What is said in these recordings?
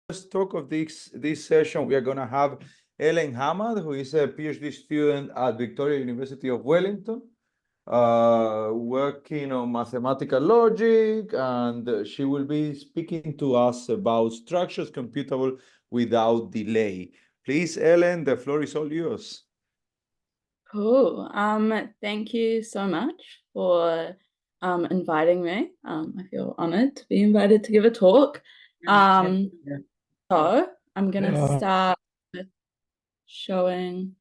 first talk of this session, we are going to have Ellen Hammat, who is a PhD student at Victoria University of Wellington, working on mathematical logic, and she will be speaking to us about structures computable without delay. Please, Ellen, the floor is all yours. Cool. Thank you so much for inviting me. I feel honored to be invited to give a talk. So I'm gonna start with showing.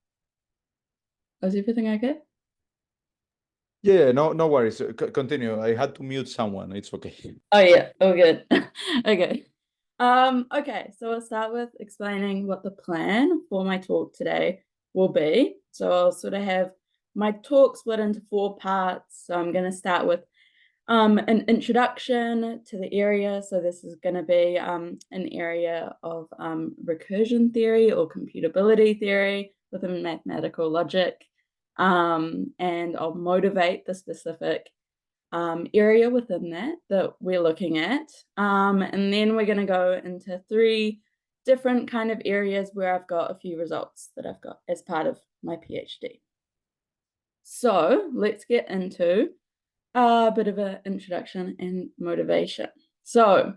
Is everything okay? Yeah, no worries. Continue. I had to mute someone. It's okay. Oh yeah, all good. Okay. Okay, so I'll start with explaining what the plan for my talk today will be. So I'll sort of have my talk split into 4 parts. So I'm going to start with an introduction to the area. So this is going to be an area of recursion theory or computability theory within mathematical logic. And I'll motivate the specific area within that we're looking at. And then we're going to go into 3 different kind of areas where I've got a few results that I've got as part of my PhD. So let's get into a bit of an introduction and motivation. So,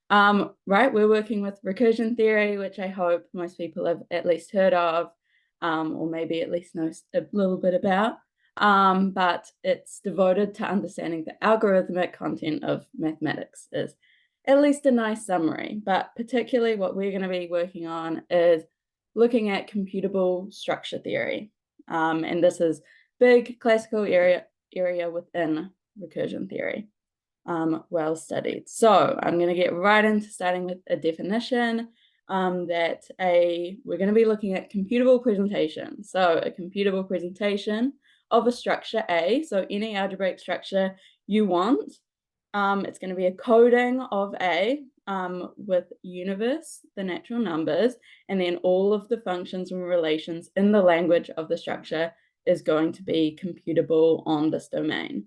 right, we're working with recursion theory, which I hope most people have at least heard of, or maybe at least know a little bit about. But it's devoted to understanding the algorithmic content of mathematics is at least a nice summary. But particularly what we're going to be working on is looking at computable structure theory. And this is big classical area within recursion theory, well studied. So I'm going to get right into starting with a definition we're going to be looking at computable presentation. So a computable presentation of a structure A, so any algebraic structure you want. It's going to be a coding of A with universe, the natural numbers, and then all of the functions and relations in the language of the structure is going to be computable on this domain.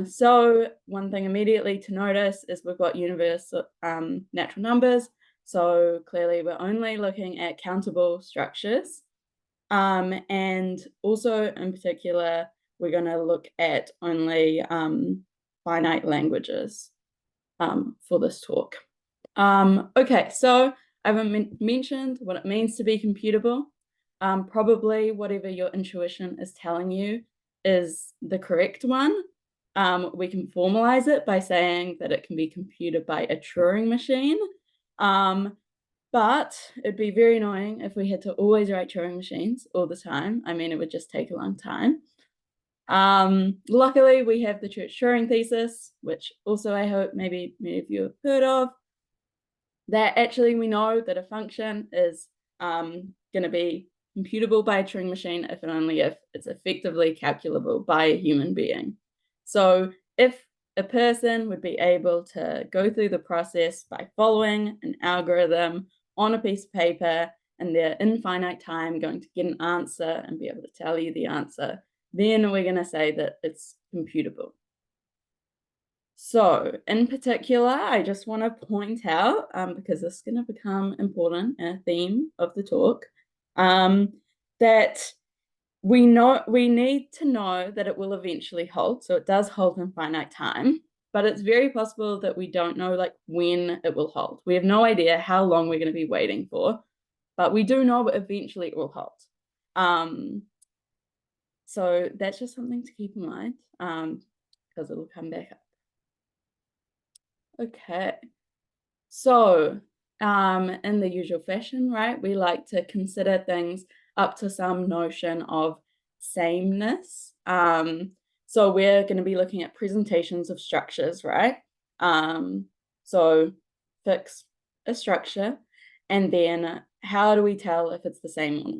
So one thing immediately to notice is we've got universe natural numbers. So clearly we're only looking at countable structures. And also in particular, we're going to look at only finite languages for this talk. Okay, so I haven't mentioned what it means to be computable. Probably whatever your intuition is telling you is the correct one. We can formalize it by saying that it can be computed by a Turing machine. But it'd be very annoying if we had to always write Turing machines all the time. I mean, it would just take a long time. Luckily, we have the Church-Turing thesis, which also I hope maybe many of you have heard of, that actually we know that a function is going to be computable by a Turing machine if and only if it's effectively calculable by a human being. So if a person would be able to go through the process by following an algorithm on a piece of paper and they're in finite time going to get an answer and be able to tell you the answer, then we're going to say that it's computable. So in particular, I just want to point out, because this is going to become important and a theme of the talk, that we need to know that it will eventually hold. So it does hold in finite time, but it's very possible that we don't know like when it will hold. We have no idea how long we're going to be waiting for, but we do know that eventually it will hold. So that's just something to keep in mind, because it will come back up. Okay, so in the usual fashion, right, we like to consider things up to some notion of sameness. So we're going to be looking at presentations of structures, right? So fix a structure, and then how do we tell if it's the same or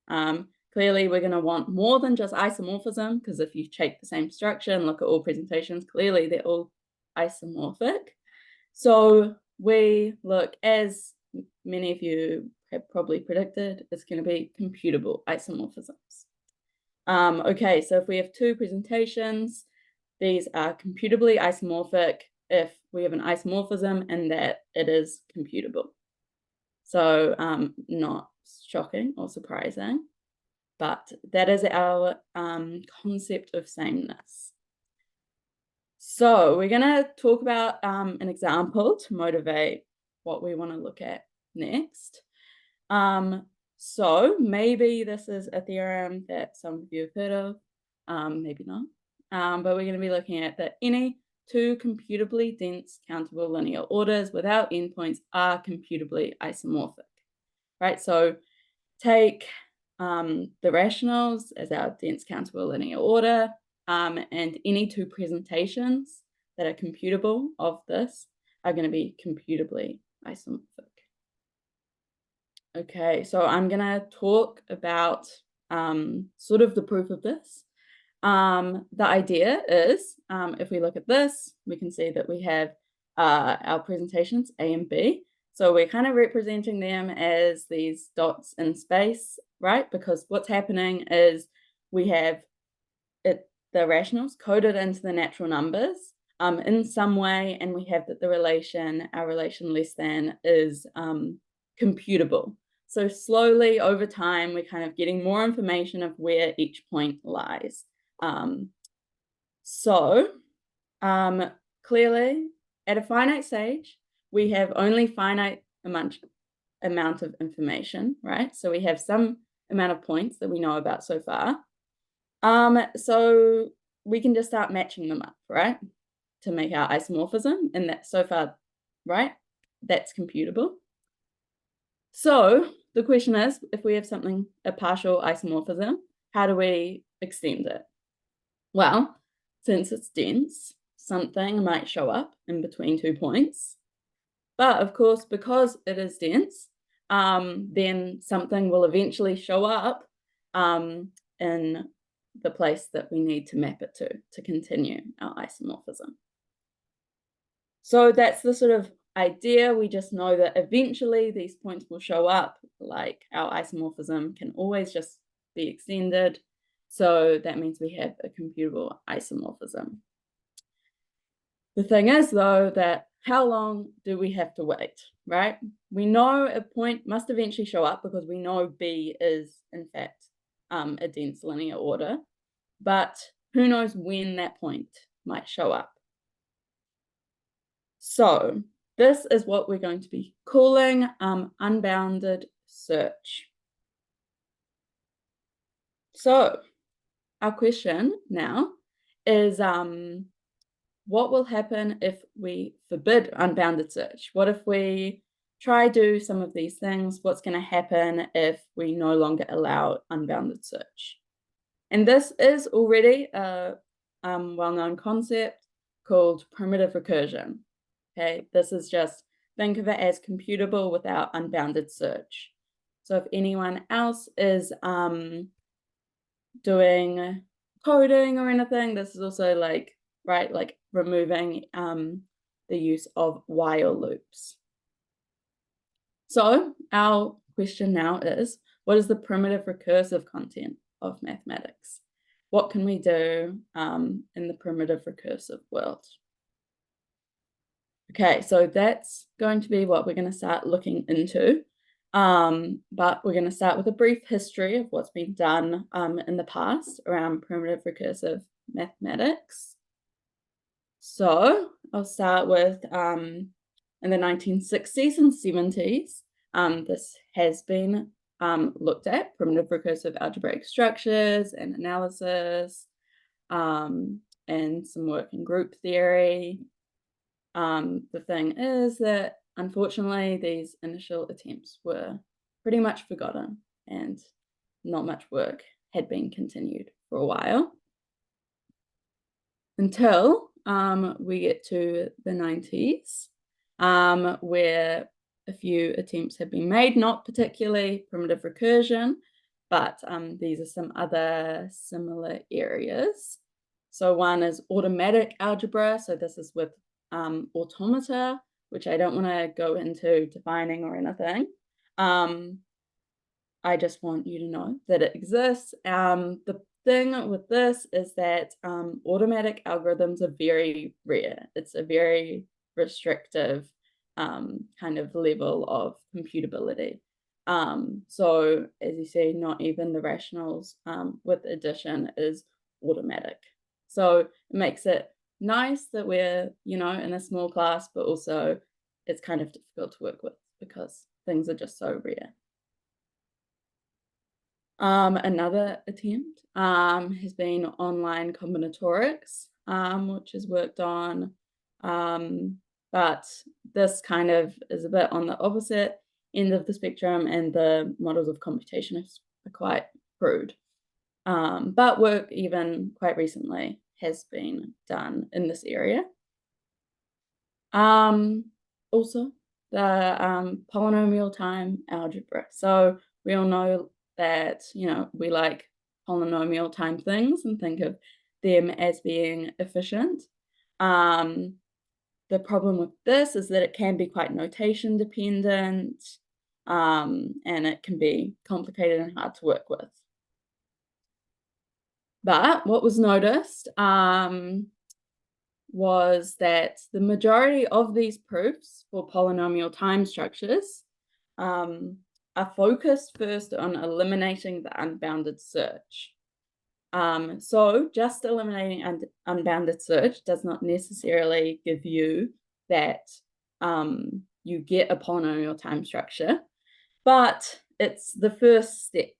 not? Clearly, we're going to want more than just isomorphism, because if you take the same structure and look at all presentations, clearly they're all isomorphic. So we look, as many of you have probably predicted, it's going to be computable isomorphisms. Okay, so if we have 2 presentations, these are computably isomorphic if we have an isomorphism and that it is computable. So not shocking or surprising, but that is our concept of sameness. So we're going to talk about an example to motivate what we want to look at next. So maybe this is a theorem that some of you have heard of, maybe not. But we're going to be looking at that any two computably dense countable linear orders without endpoints are computably isomorphic, right? So take the rationals as our dense countable linear order, and any two presentations that are computable of this are going to be computably isomorphic. Okay, so I'm going to talk about sort of the proof of this. The idea is, if we look at this, we can see that we have our presentations A and B. So we're kind of representing them as these dots in space, right? Because what's happening is we have the rationals coded into the natural numbers in some way, and we have that our relation less than is computable. So slowly over time, we're kind of getting more information of where each point lies. Clearly, at a finite stage, we have only finite amount of information, right? So we have some amount of points that we know about so far. So we can just start matching them up, right? To make our isomorphism, and that so far, right? That's computable. So the question is, if we have a partial isomorphism, how do we extend it? Well, since it's dense, something might show up in between 2 points. But of course, because it is dense, then something will eventually show up in the place that we need to map it to continue our isomorphism. So that's the sort of idea. We just know that eventually these points will show up, like our isomorphism can always just be extended. So that means we have a computable isomorphism. The thing is, though, that how long do we have to wait, right? We know a point must eventually show up because we know B is, in fact, a dense linear order, but who knows when that point might show up. So this is what we're going to be calling unbounded search. So our question now is, what will happen if we forbid unbounded search? What if we try do some of these things? What's going to happen if we no longer allow unbounded search? And this is already a well-known concept called primitive recursion. Okay, this is just, think of it as computable without unbounded search. So if anyone else is doing coding or anything, this is also like, right, like removing the use of while loops. So our question now is, what is the primitive recursive content of mathematics? What can we do in the primitive recursive world? Okay, so that's going to be what we're going to start looking into. But we're going to start with a brief history of what's been done in the past around primitive recursive mathematics. So I'll start with in the 1960s and 70s, this has been looked at, primitive recursive algebraic structures and analysis, and some work in group theory. The thing is that unfortunately these initial attempts were pretty much forgotten and not much work had been continued for a while until we get to the 90s, where a few attempts have been made, not particularly primitive recursion, but these are some other similar areas. So one is automatic algebra. So this is with automata, which I don't want to go into defining or anything. I just want you to know that it exists. The thing with this is that automatic algorithms are very rare. It's a very restrictive kind of level of computability. So as you see, not even the rationals with addition is automatic. So it makes it nice that we're, in a small class, but also it's kind of difficult to work with because things are just so rare. Another attempt has been online combinatorics, which is worked on, but this kind of is a bit on the opposite end of the spectrum, and the models of computation are quite crude. But work even quite recently has been done in this area. Also, the polynomial time algebra. So we all know that, we like polynomial time things and think of them as being efficient. The problem with this is that it can be quite notation dependent, and it can be complicated and hard to work with. But what was noticed was that the majority of these proofs for polynomial time structures are focused first on eliminating the unbounded search. So just eliminating unbounded search does not necessarily give you that you get a polynomial time structure, but it's the first step.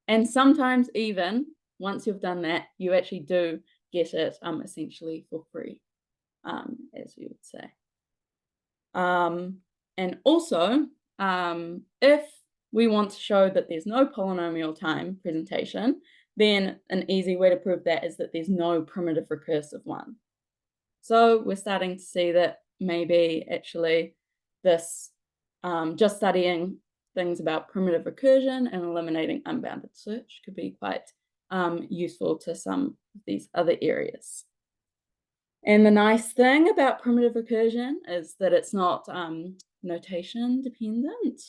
And sometimes even once you've done that, you actually do get it essentially for free, as you would say. And also, if we want to show that there's no polynomial time presentation, then an easy way to prove that is that there's no primitive recursive one. So we're starting to see that maybe actually this, just studying things about primitive recursion and eliminating unbounded search could be quite useful to some of these other areas. And the nice thing about primitive recursion is that it's not notation dependent,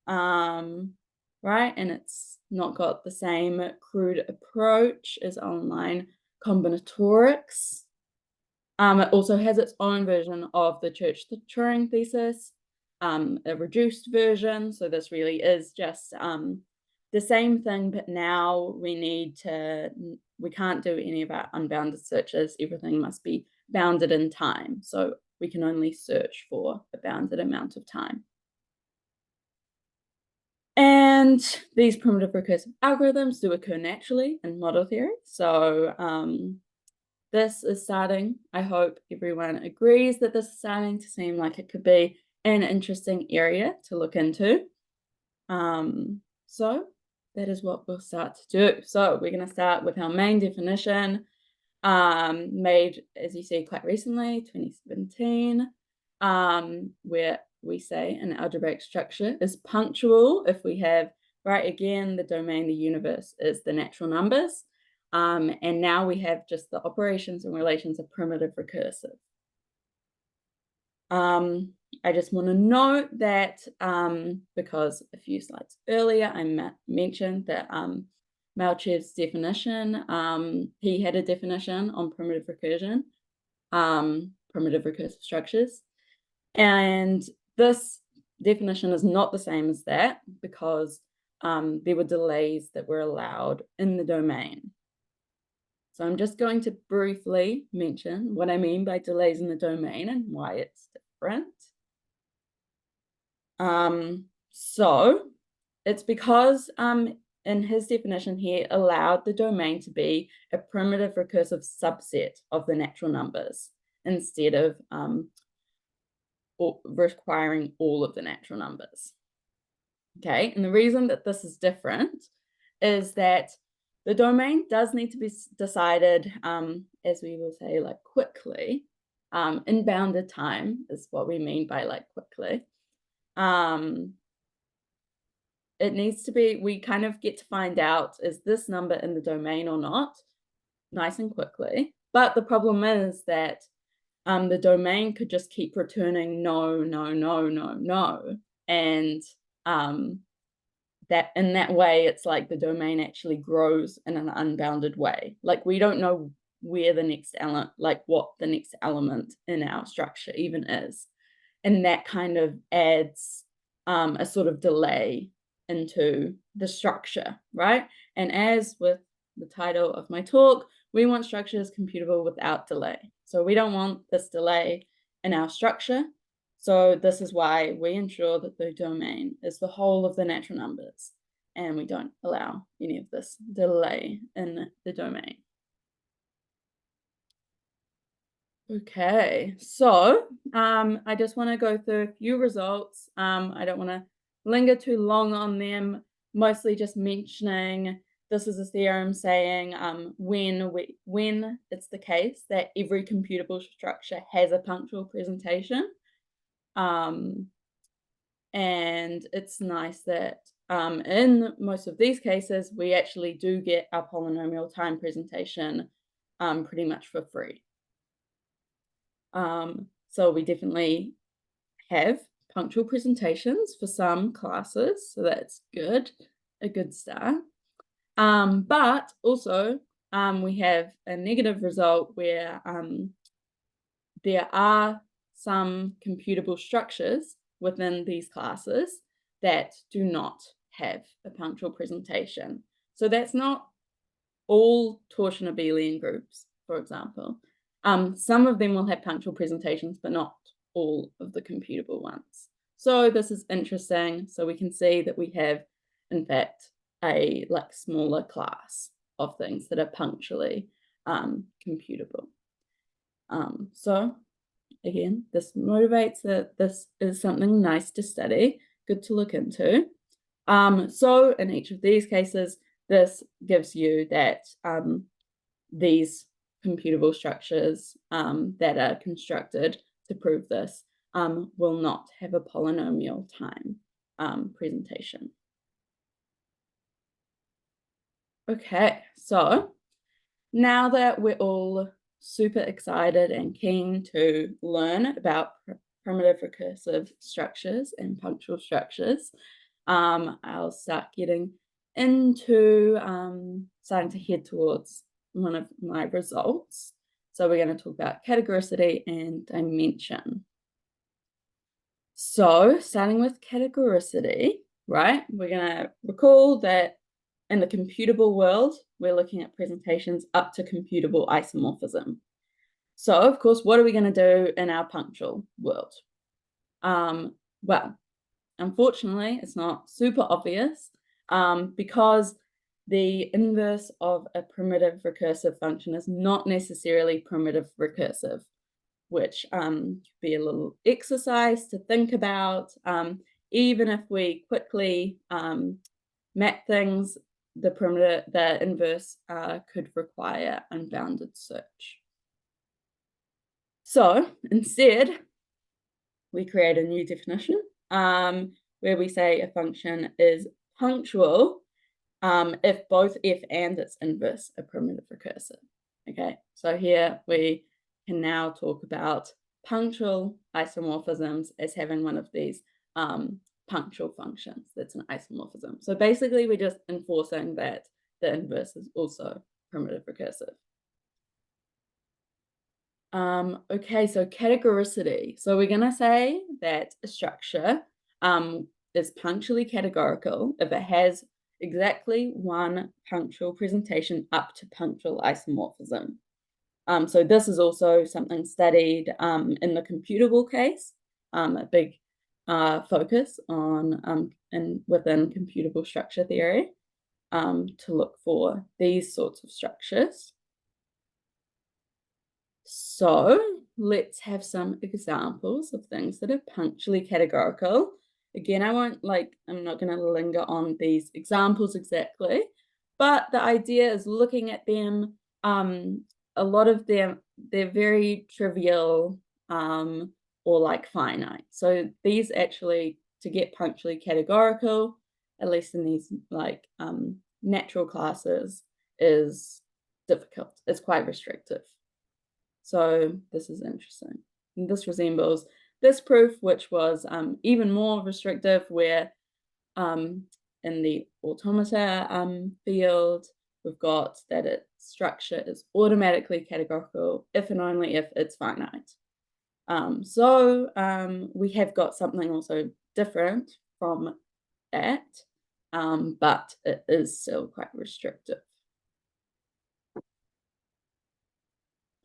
right? And it's not got the same crude approach as online combinatorics. It also has its own version of the Church-Turing thesis, a reduced version. So this really is just the same thing, but now we can't do any of our unbounded searches. Everything must be bounded in time. So we can only search for a bounded amount of time. And these primitive recursive algorithms do occur naturally in model theory. So this is starting, I hope everyone agrees that this is starting to seem like it could be an interesting area to look into. So that is what we'll start to do. So we're going to start with our main definition, made, as you see, quite recently, 2017, where we say an algebraic structure is punctual if we have, right, again, the domain, the universe is the natural numbers. And now we have just the operations and relations of primitive recursive. I just want to note that because a few slides earlier I mentioned that Malchev's definition, he had a definition on primitive recursion, primitive recursive structures. And this definition is not the same as that because there were delays that were allowed in the domain. So I'm just going to briefly mention what I mean by delays in the domain and why it's different. So it's because in his definition he allowed the domain to be a primitive recursive subset of the natural numbers instead of requiring all of the natural numbers. Okay, and the reason that this is different is that the domain does need to be decided, as we will say, like quickly. In bounded time is what we mean by like quickly. It needs to be, we kind of get to find out, is this number in the domain or not, nice and quickly. But the problem is that the domain could just keep returning no, no, no, no, no. And that in that way, it's like the domain actually grows in an unbounded way. Like we don't know where the next element, like what the next element in our structure even is. and that kind of adds a sort of delay into the structure, right? And as with the title of my talk, we want structures computable without delay. So we don't want this delay in our structure. So this is why we ensure that the domain is the whole of the natural numbers, and we don't allow any of this delay in the domain. Okay, so I just want to go through a few results. I don't want to linger too long on them, mostly just mentioning this is a theorem saying when it's the case that every computable structure has a punctual presentation. And it's nice that in most of these cases, we actually do get our polynomial time presentation pretty much for free. So we definitely have punctual presentations for some classes, so that's good, a good start. But also we have a negative result where there are some computable structures within these classes that do not have a punctual presentation. So that's not all torsion abelian groups, for example. Some of them will have punctual presentations, but not all of the computable ones. So this is interesting. So we can see that we have, in fact, a smaller class of things that are punctually computable. So again, this motivates that this is something nice to study, good to look into. So in each of these cases, this gives you that these computable structures that are constructed to prove this will not have a polynomial time presentation. Okay, so now that we're all super excited and keen to learn about primitive recursive structures and punctual structures, I'll start getting into starting to head towards one of my results. So we're going to talk about categoricity and dimension. So starting with categoricity, right, we're going to recall that in the computable world, we're looking at presentations up to computable isomorphism. So of course, what are we going to do in our punctual world? Well, unfortunately, it's not super obvious because the inverse of a primitive recursive function is not necessarily primitive recursive, which could be a little exercise to think about. Even if we quickly map things, the inverse could require unbounded search. So instead, we create a new definition where we say a function is punctual if both f and its inverse are primitive recursive. Okay, so here we can now talk about punctual isomorphisms as having one of these punctual functions that's an isomorphism. So basically, we're just enforcing that the inverse is also primitive recursive. Okay, so categoricity. So we're going to say that a structure is punctually categorical if it has exactly one punctual presentation up to punctual isomorphism. So this is also something studied in the computable case, a big focus on within computable structure theory to look for these sorts of structures. So let's have some examples of things that are punctually categorical. Again, I'm not going to linger on these examples exactly, but the idea is looking at them. A lot of them, they're very trivial or finite. So these actually, to get punctually categorical, at least in these natural classes, is difficult. It's quite restrictive. So this is interesting. And this resembles this proof, which was even more restrictive, where in the automata field, we've got that its structure is automatically categorical if and only if it's finite. We have got something also different from that, but it is still quite restrictive.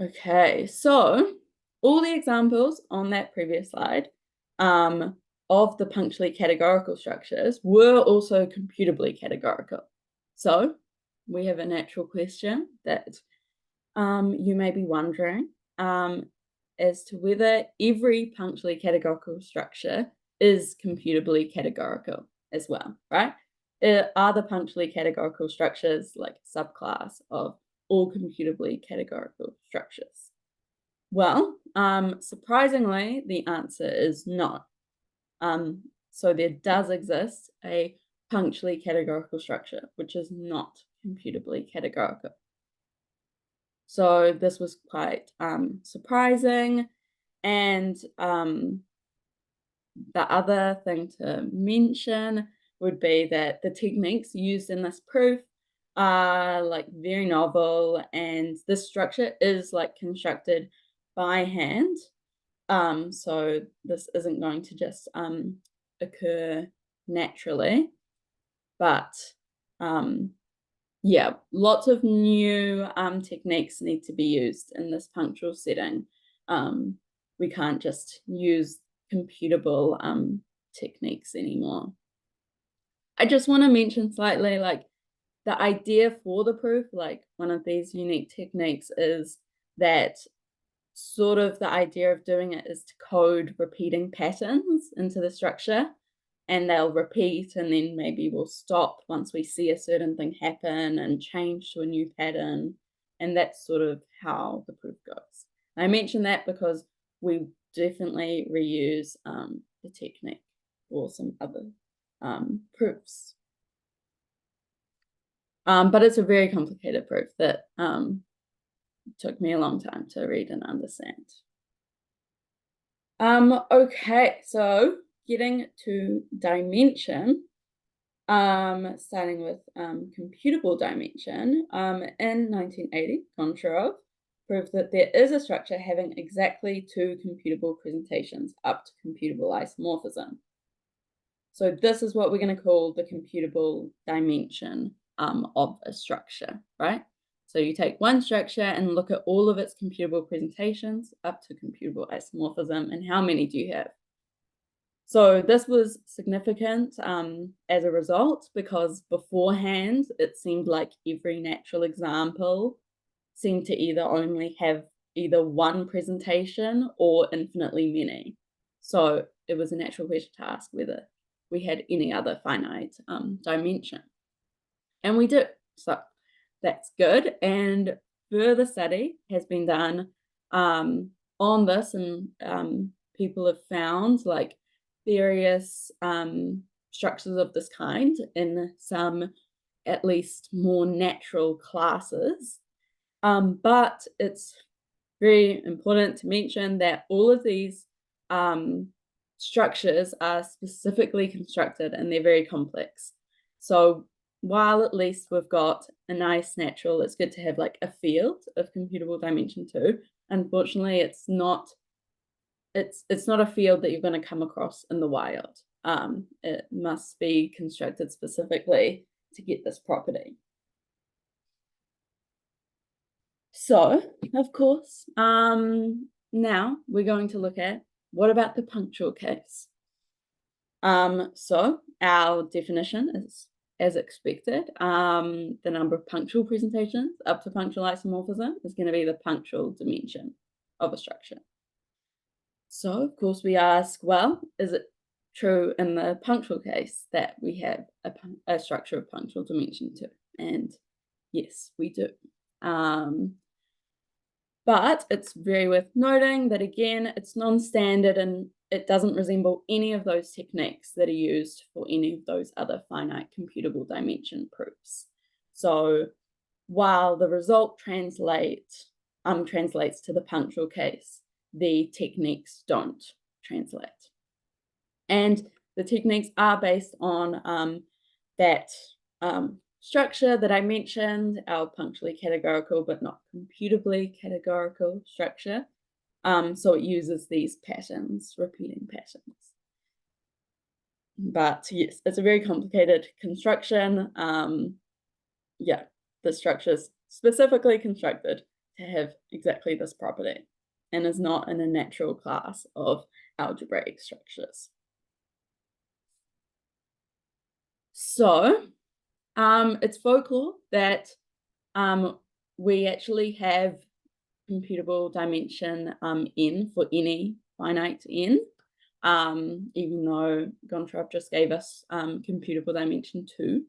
Okay, so all the examples on that previous slide of the punctually categorical structures were also computably categorical. So we have a natural question that you may be wondering as to whether every punctually categorical structure is computably categorical as well, right? Are the punctually categorical structures like a subclass of all computably categorical structures? Well, surprisingly, the answer is no. So there does exist a punctually categorical structure, which is not computably categorical. So this was quite surprising. And the other thing to mention would be that the techniques used in this proof are like very novel, and this structure is like constructed by hand. So this isn't going to just occur naturally, but yeah, lots of new techniques need to be used in this punctual setting. We can't just use computable techniques anymore. I just want to mention slightly like the idea for the proof, like one of these unique techniques is that sort of the idea of doing it is to code repeating patterns into the structure, and they'll repeat, and then maybe we'll stop once we see a certain thing happen and change to a new pattern. And that's sort of how the proof goes. I mention that because we definitely reuse the technique for some other proofs. But it's a very complicated proof that took me a long time to read and understand. Okay, so getting to dimension, starting with computable dimension, in 1980, Goncharov proved that there is a structure having exactly two computable presentations up to computable isomorphism. So this is what we're going to call the computable dimension of a structure, right? So you take one structure and look at all of its computable presentations up to computable isomorphism, and how many do you have? So this was significant as a result, because beforehand it seemed like every natural example seemed to either only have either one presentation or infinitely many. So it was a natural question to ask whether we had any other finite dimension. And we do. So that's good. And further study has been done on this, and people have found like various structures of this kind in some at least more natural classes. But it's very important to mention that all of these structures are specifically constructed, and they're very complex. So while at least we've got a nice natural, it's good to have like a field of computable dimension too. Unfortunately, it's not a field that you're going to come across in the wild. It must be constructed specifically to get this property. So, of course, now we're going to look at what about the punctual case. So our definition is, as expected, the number of punctual presentations up to punctual isomorphism is going to be the punctual dimension of a structure. So, of course, we ask, well, is it true in the punctual case that we have a structure of punctual dimension 2? And yes, we do. But it's very worth noting that, again, it's non-standard and it doesn't resemble any of those techniques that are used for any of those other finite computable dimension proofs. So while the result translates to the punctual case, the techniques don't translate. And the techniques are based on that structure that I mentioned, our punctually categorical but not computably categorical structure. So it uses these patterns, repeating patterns. But yes, it's a very complicated construction. Yeah, the structure is specifically constructed to have exactly this property and is not in a natural class of algebraic structures. So it's folklore that we actually have computable dimension n for any finite n, even though Gontrab just gave us computable dimension 2.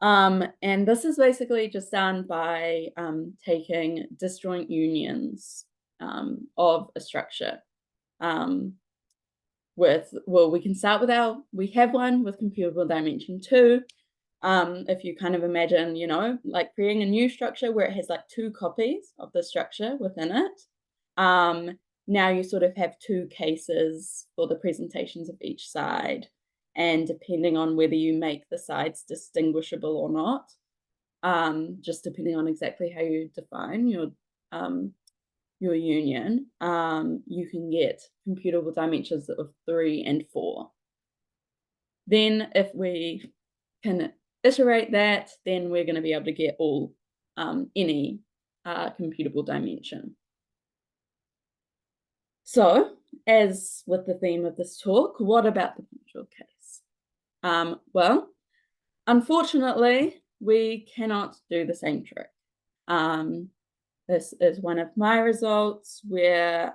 And this is basically just done by taking disjoint unions of a structure. We can start with we have one with computable dimension 2. If you kind of imagine, you know, like creating a new structure where it has like 2 copies of the structure within it. Now you sort of have 2 cases for the presentations of each side, and depending on whether you make the sides distinguishable or not, just depending on exactly how you define your union, you can get computable dimensions of 3 and 4. Then if we can iterate that, then we're going to be able to get all any computable dimension. So, as with the theme of this talk, what about the punctual case? Well, unfortunately, we cannot do the same trick. This is one of my results where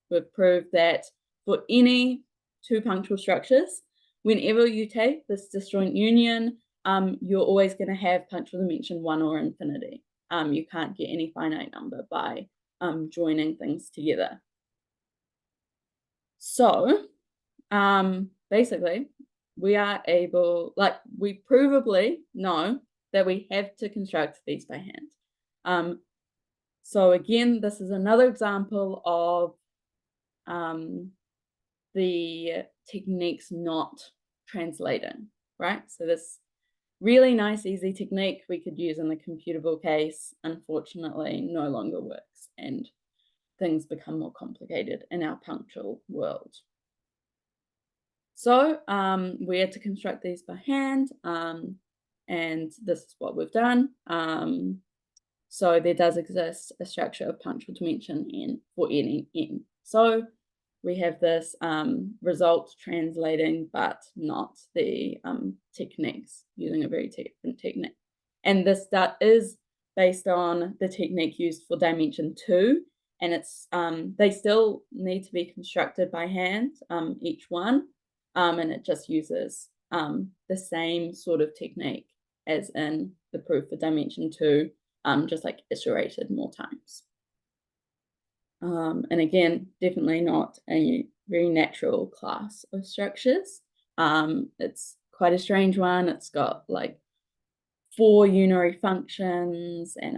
we've proved that for any 2 punctual structures, whenever you take this disjoint union, you're always going to have punctual dimension 1 or infinity. You can't get any finite number by joining things together. So basically, we are able, like, we provably know that we have to construct these by hand. So again, this is another example of the techniques not translating, right? So this really nice, easy technique we could use in the computable case, unfortunately, no longer works, and things become more complicated in our punctual world. So we had to construct these by hand, and this is what we've done. So there does exist a structure of punctual dimension n for any n. So we have this result translating, but not the techniques, using a very different technique. And this is based on the technique used for dimension 2, and it's they still need to be constructed by hand, each one, and it just uses the same sort of technique as in the proof for dimension 2, just like iterated more times. And again, definitely not a very natural class of structures. It's quite a strange one. It's got like 4 unary functions and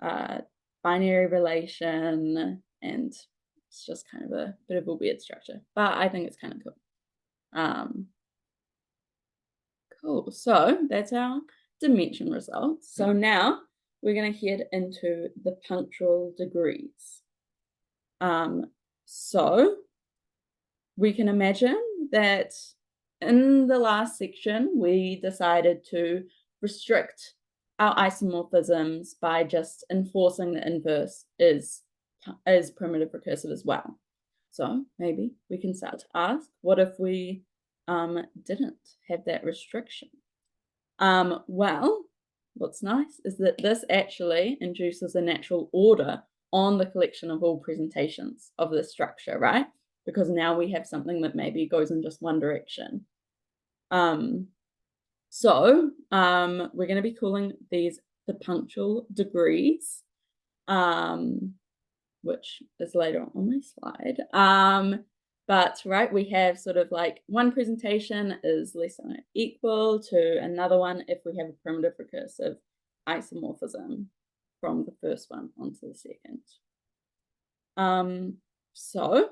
a binary relation, and it's just kind of a bit of a weird structure, but I think it's kind of cool. Cool, so that's our dimension results. So now we're going to head into the punctual degrees. So we can imagine that in the last section, we decided to restrict our isomorphisms by just enforcing the inverse is primitive recursive as well. So maybe we can start to ask, what if we didn't have that restriction? Well, what's nice is that this actually induces a natural order on the collection of all presentations of this structure, right? Because now we have something that maybe goes in just one direction. So we're going to be calling these the punctual degrees, which is later on my slide. But right, we have sort of like one presentation is less than or equal to another one if we have a primitive recursive isomorphism from the first one onto the second. So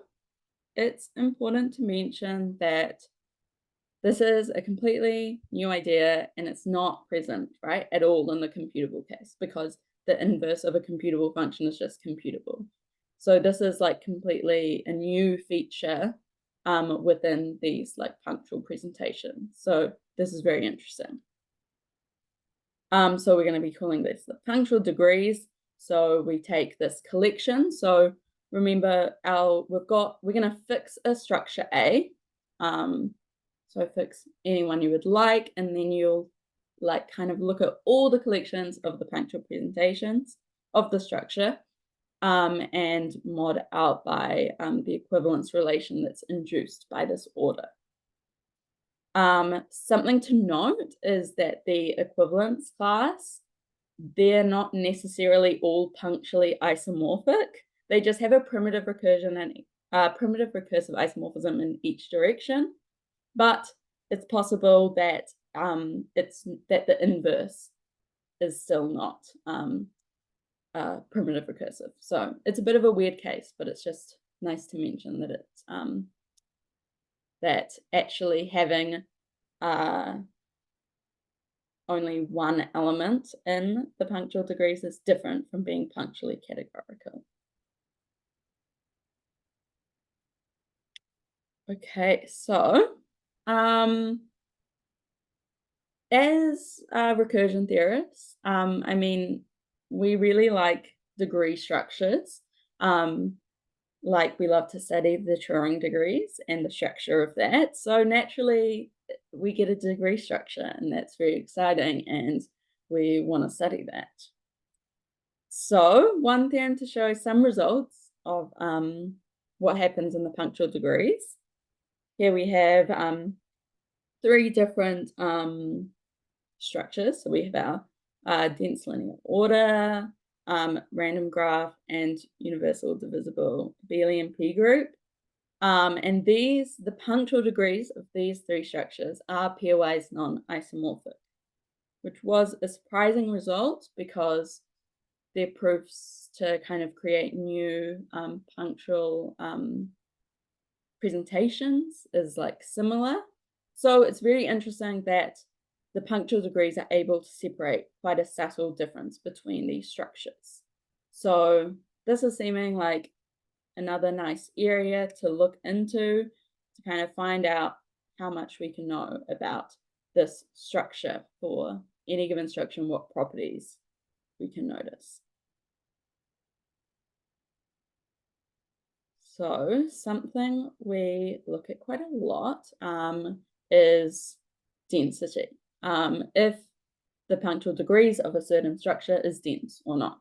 it's important to mention that this is a completely new idea and it's not present, right, at all in the computable case, because the inverse of a computable function is just computable. So this is like completely a new feature within these like punctual presentations. So this is very interesting. So we're going to be calling this the punctual degrees. So we take this collection. So remember we're going to fix a structure A. So fix anyone you would like, and then you'll like kind of look at all the collections of the punctual presentations of the structure and mod out by the equivalence relation that's induced by this order. Something to note is that the equivalence class, they're not necessarily all punctually isomorphic. They just have a primitive recursion and primitive recursive isomorphism in each direction, but it's possible that the inverse is still not primitive recursive. So it's a bit of a weird case, but it's just nice to mention that it's that actually having only one element in the punctual degrees is different from being punctually categorical. Okay, so as recursion theorists, I mean, we really like degree structures. Like we love to study the Turing degrees and the structure of that. So naturally, we get a degree structure, and that's very exciting, and we want to study that. So one theorem to show some results of what happens in the punctual degrees. Here we have 3 different structures. So we have our dense linear order, random graph, and universal divisible Abelian P group. And the punctual degrees of these 3 structures are pairwise non-isomorphic, which was a surprising result because they're proofs to kind of create new punctual presentations is like similar. So it's very interesting that the punctual degrees are able to separate quite a subtle difference between these structures. So this is seeming like another nice area to look into to kind of find out how much we can know about this structure for any given structure and what properties we can notice. So something we look at quite a lot is density. If the punctual degrees of a certain structure is dense or not.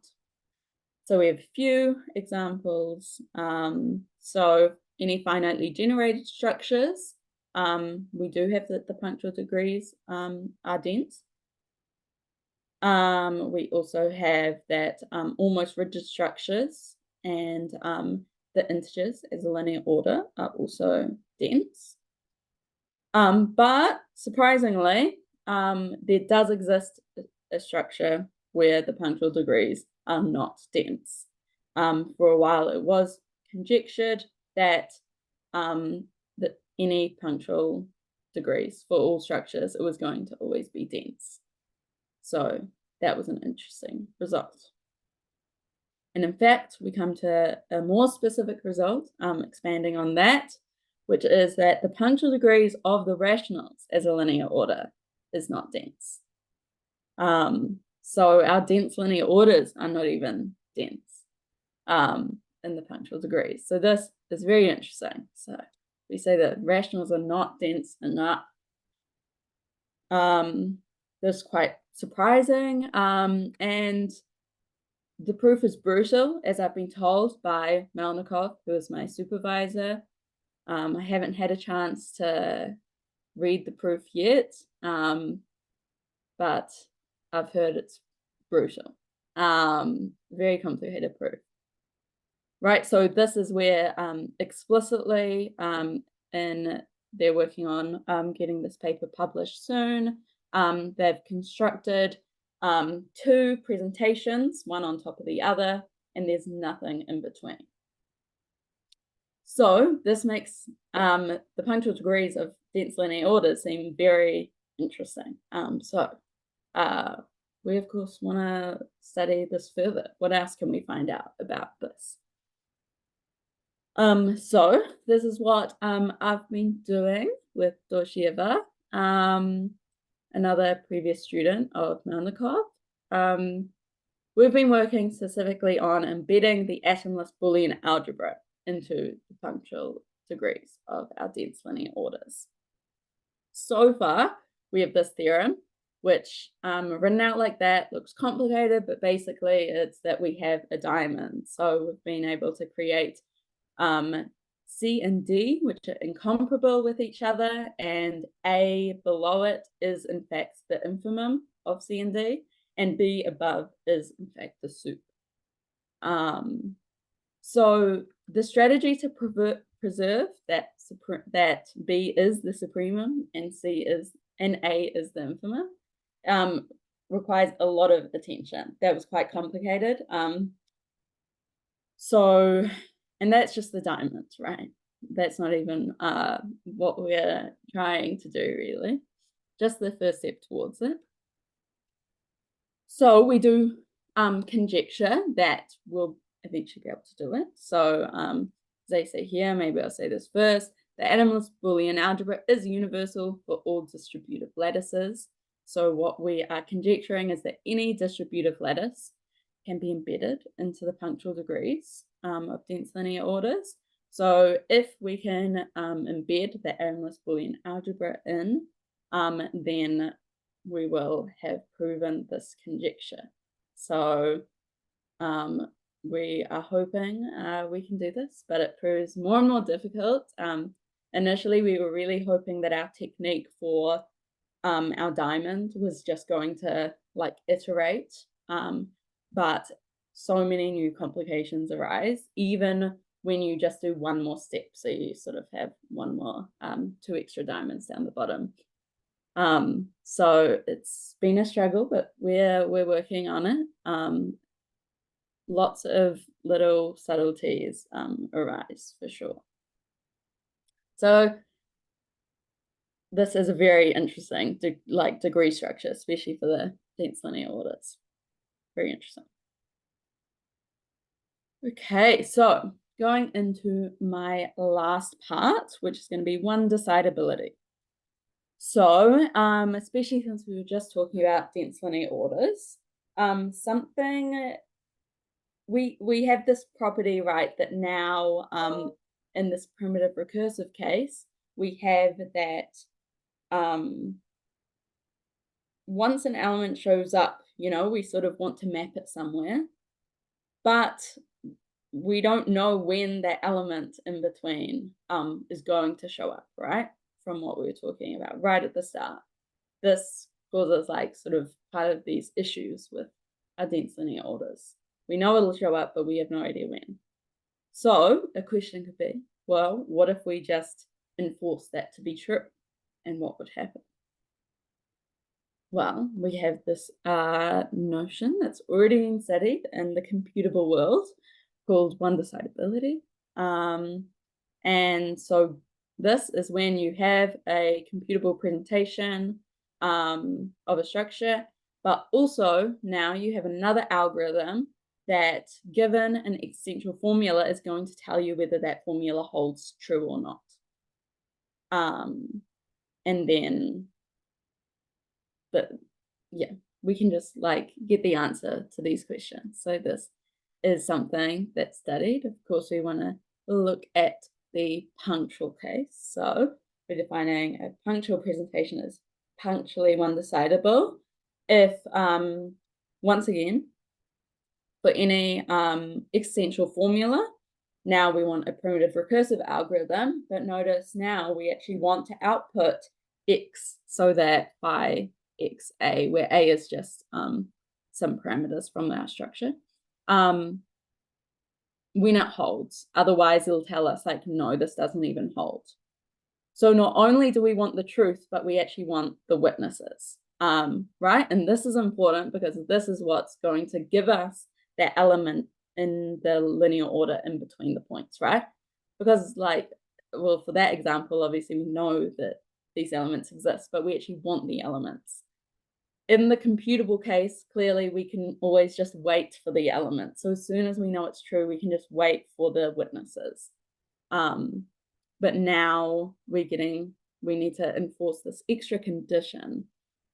So we have a few examples. So any finitely generated structures, we do have that the punctual degrees are dense. We also have that almost rigid structures and the integers as a linear order are also dense. But surprisingly, there does exist a structure where the punctual degrees are not dense. For a while, it was conjectured that any punctual degrees for all structures, it was going to always be dense. So that was an interesting result. And in fact, we come to a more specific result, expanding on that, which is that the punctual degrees of the rationals as a linear order is not dense. So our dense linear orders are not even dense in the punctual degrees. So this is very interesting. So we say that rationals are not dense enough. This is quite surprising. And the proof is brutal, as I've been told by Melnikov, who is my supervisor. I haven't had a chance to read the proof yet, but I've heard it's brutal. Very complicated proof. Right, so this is where explicitly, and they're working on getting this paper published soon. They've constructed 2 presentations, one on top of the other, and there's nothing in between. So this makes the punctual degrees of dense linear orders seem very interesting. We of course want to study this further. What else can we find out about this? So this is what I've been doing with Doshieva, another previous student of Melnikov. We've been working specifically on embedding the atomless Boolean algebra into the functional degrees of our dense linear orders. So far, we have this theorem, which written out like that looks complicated, but basically it's that we have a diamond. So we've been able to create C and D, which are incomparable with each other, and A below it is in fact the infimum of C and D, and B above is in fact the sup. So the strategy to preserve that B is the supremum and A is the infimum requires a lot of attention. That was quite complicated. And that's just the diamond, right? That's not even what we're trying to do, really. Just the first step towards it. So we do conjecture that we'll eventually be able to do it. So as I say here, maybe I'll say this first. The atomless Boolean algebra is universal for all distributive lattices. So what we are conjecturing is that any distributive lattice can be embedded into the punctual degrees of dense linear orders. So if we can embed the atomless Boolean algebra in, then we will have proven this conjecture. So we are hoping we can do this, but it proves more and more difficult. Initially, we were really hoping that our technique for our diamond was just going to like iterate, but so many new complications arise, even when you just do one more step. So you sort of have one more, 2 extra diamonds down the bottom. So it's been a struggle, but we're working on it. Lots of little subtleties arise for sure. So this is a very interesting degree structure, especially for the dense linear orders. Very interesting. Okay, so going into my last part, which is going to be one decidability. So, especially since we were just talking about dense linear orders, we have this property, right, that now in this primitive recursive case, we have that once an element shows up, we sort of want to map it somewhere, but we don't know when that element in between is going to show up, right? From what we were talking about right at the start. This causes like sort of part of these issues with our dense linear orders. We know it'll show up, but we have no idea when. So a question could be, well, what if we just enforce that to be true? And what would happen? Well, we have this notion that's already been studied in the computable world called one-decidability. And so this is when you have a computable presentation of a structure, but also now you have another algorithm that, given an existential formula, is going to tell you whether that formula holds true or not. And then, yeah, we can just like get the answer to these questions. So this is something that's studied. Of course, we want to look at the punctual case. So we're defining a punctual presentation as punctually one-decidable if, once again, for any existential formula, now we want a primitive recursive algorithm, but notice now we actually want to output x so that by xa, where a is just some parameters from our structure, when it holds. Otherwise, it'll tell us like, no, this doesn't even hold. So not only do we want the truth, but we actually want the witnesses, right? And this is important because this is what's going to give us that element in the linear order in between the points, right? Because like, well, for that example, obviously we know that these elements exist, but we actually want the elements. In the computable case, clearly we can always just wait for the elements. So as soon as we know it's true, we can just wait for the witnesses. But now we need to enforce this extra condition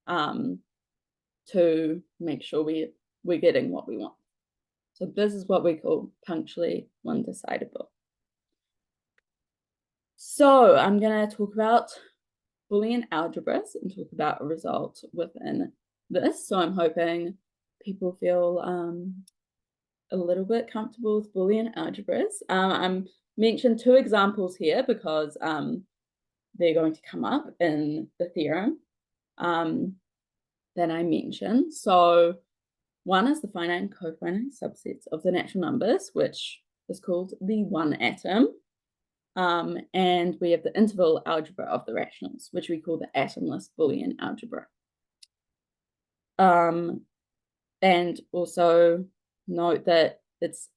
to make sure we're getting what we want. So this is what we call punctually one-decidable. So I'm going to talk about Boolean algebras and talk about a result within this. So I'm hoping people feel a little bit comfortable with Boolean algebras. I'm mentioned 2 examples here because they're going to come up in the theorem that I mentioned. So one is the finite and cofinite subsets of the natural numbers, which is called the one atom. And we have the interval algebra of the rationals, which we call the atomless Boolean algebra. And also note that it's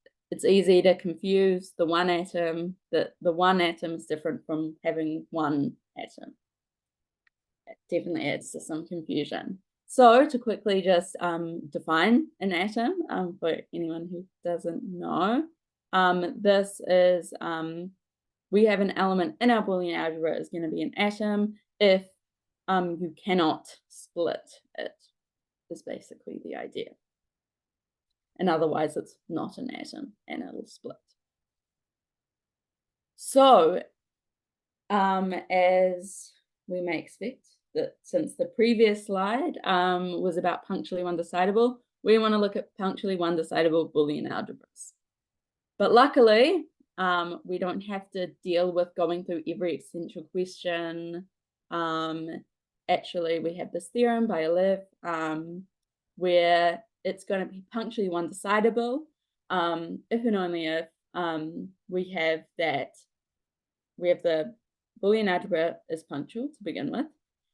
easy to confuse the one atom, that the one atom is different from having one atom. It definitely adds to some confusion. So to quickly just define an atom for anyone who doesn't know, this is we have an element in our Boolean algebra is going to be an atom if you cannot split it, is basically the idea. And otherwise it's not an atom and it'll split. So as we may expect, that since the previous slide was about punctually one-decidable, we want to look at punctually one-decidable Boolean algebras. But luckily, we don't have to deal with going through every essential question. Actually, we have this theorem by Lev, where it's going to be punctually one-decidable if and only if we have the Boolean algebra is punctual to begin with,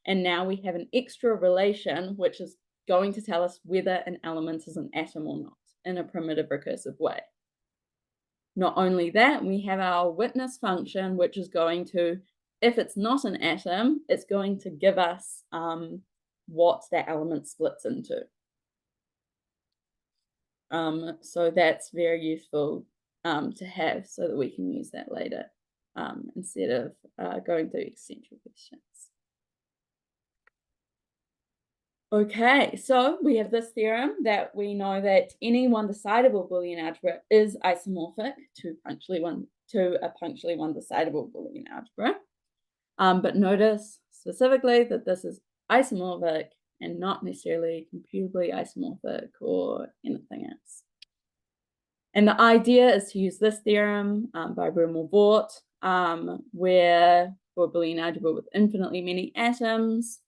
and now we have an extra relation which is going to tell us whether an element is an atom or not in a primitive recursive way. Not only that, we have our witness function, which is going to, if it's not an atom, it's going to give us what that element splits into. So that's very useful to have so that we can use that later instead of going through essential questions. Okay, so we have this theorem that we know that any one-decidable Boolean algebra is isomorphic to a punctually one-decidable Boolean algebra. But notice specifically that this is isomorphic and not necessarily computably isomorphic or anything else. And the idea is to use this theorem by Rummel-Vought, where for a Boolean algebra with infinitely many atoms,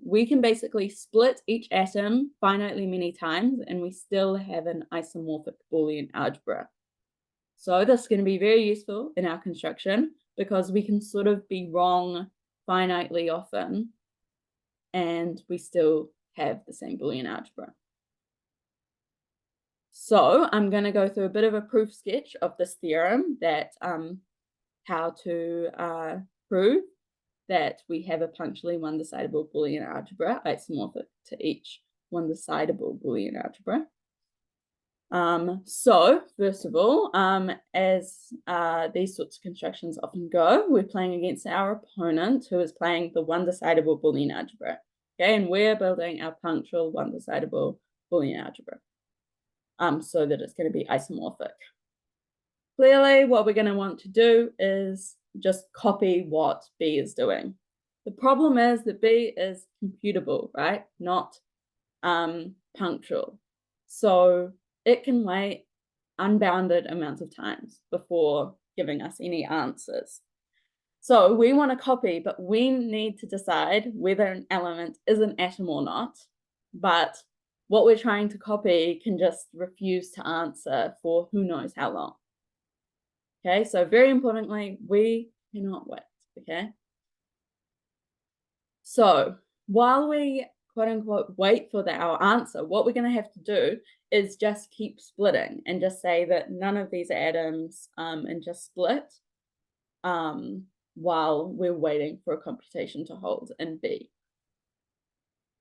we can basically split each atom finitely many times and we still have an isomorphic Boolean algebra. So this is going to be very useful in our construction because we can sort of be wrong finitely often and we still have the same Boolean algebra. So I'm going to go through a bit of a proof sketch of this theorem, that how to prove that we have a punctually one-decidable Boolean algebra isomorphic to each one-decidable Boolean algebra. So first of all, as these sorts of constructions often go, we're playing against our opponent who is playing the one-decidable Boolean algebra. Okay, and we're building our punctual one-decidable Boolean algebra so that it's going to be isomorphic. Clearly, what we're going to want to do is just copy what B is doing. The problem is that B is computable, right? Not punctual. So it can wait unbounded amounts of times before giving us any answers. So we want to copy, but we need to decide whether an element is an atom or not. But what we're trying to copy can just refuse to answer for who knows how long. Okay, so very importantly, we cannot wait, okay? So while we quote unquote wait for our answer, what we're going to have to do is just keep splitting and just say that none of these are atoms and just split while we're waiting for a computation to hold in B.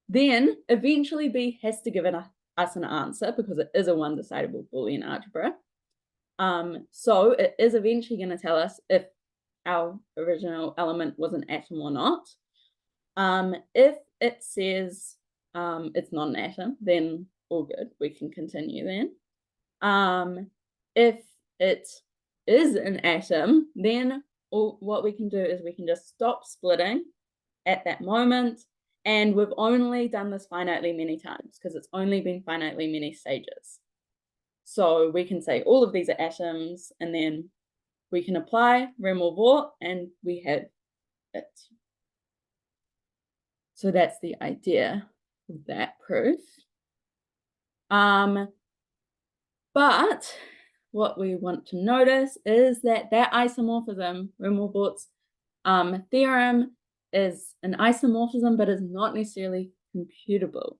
Then eventually B has to give us an answer because it is a one-decidable Boolean algebra. So it is eventually going to tell us if our original element was an atom or not. If it says it's not an atom, then all good, we can continue then. If it is an atom, then what we can do is we can just stop splitting at that moment, and we've only done this finitely many times because it's only been finitely many stages. So we can say all of these are atoms, and then we can apply Removort, and we have it. So that's the idea of that proof. But what we want to notice is that isomorphism, Removort's theorem, is an isomorphism, but is not necessarily computable.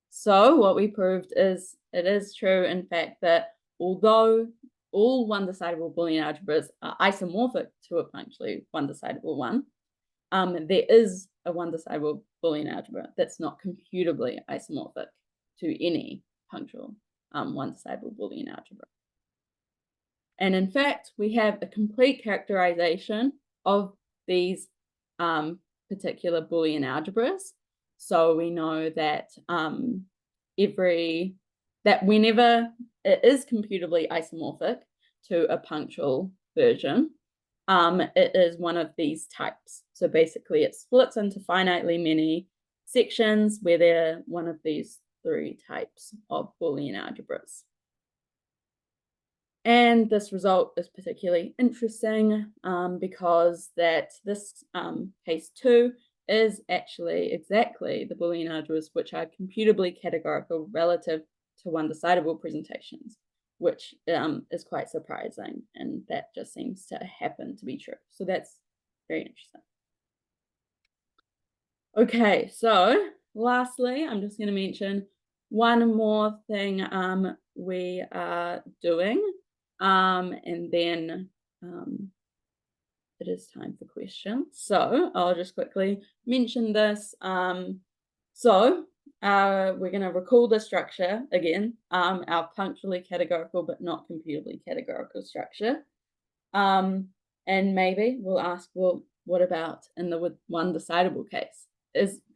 So what we proved is it is true, in fact, that although all one-decidable Boolean algebras are isomorphic to a functionally one-decidable one, there is a one-decidable Boolean algebra that's not computably isomorphic to any punctual one-decidable Boolean algebra. And in fact, we have a complete characterization of these particular Boolean algebras. So we know that whenever it is computably isomorphic to a punctual version, it is one of these types. So basically it splits into finitely many sections where they're one of these three types of Boolean algebras. And this result is particularly interesting because this case 2 is actually exactly the Boolean algebras which are computably categorical relative to one-decidable presentations, which is quite surprising, and that just seems to happen to be true. So that's very interesting. Okay, so lastly, I'm just going to mention one more thing we are doing, and then it is time for questions. So I'll just quickly mention this. So we're going to recall the structure again, our punctually categorical but not computably categorical structure. And maybe we'll ask, well, what about in the one decidable case?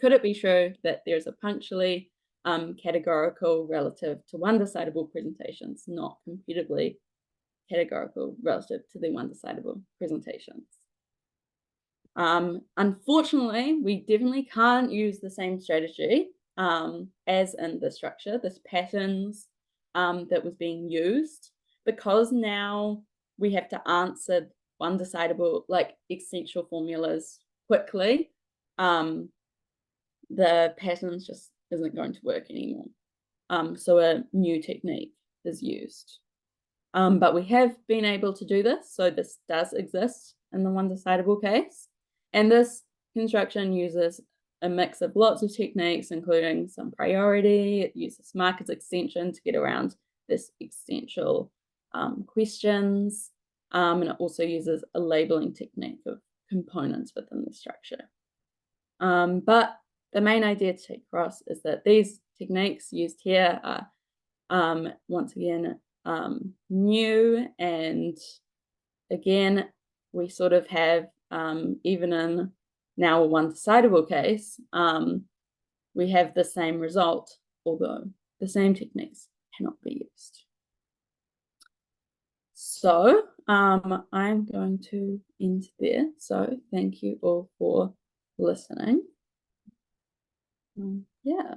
Could it be true that there's a punctually categorical relative to one decidable presentations, not computably categorical relative to the one decidable presentations? Unfortunately, we definitely can't use the same strategy as in the structure, this patterns that was being used, because now we have to answer one decidable, like essential formulas quickly. The patterns just isn't going to work anymore. So a new technique is used. But we have been able to do this, so this does exist in the one decidable case. And this construction uses a mix of lots of techniques, including some priority. It uses Markov extension to get around this existential questions. And it also uses a labeling technique of components within the structure. But the main idea to take across is that these techniques used here are once again new, and again we sort of have even in now a one decidable case, we have the same result, although the same techniques cannot be used. So I'm going to end there. So thank you all for listening. Yeah.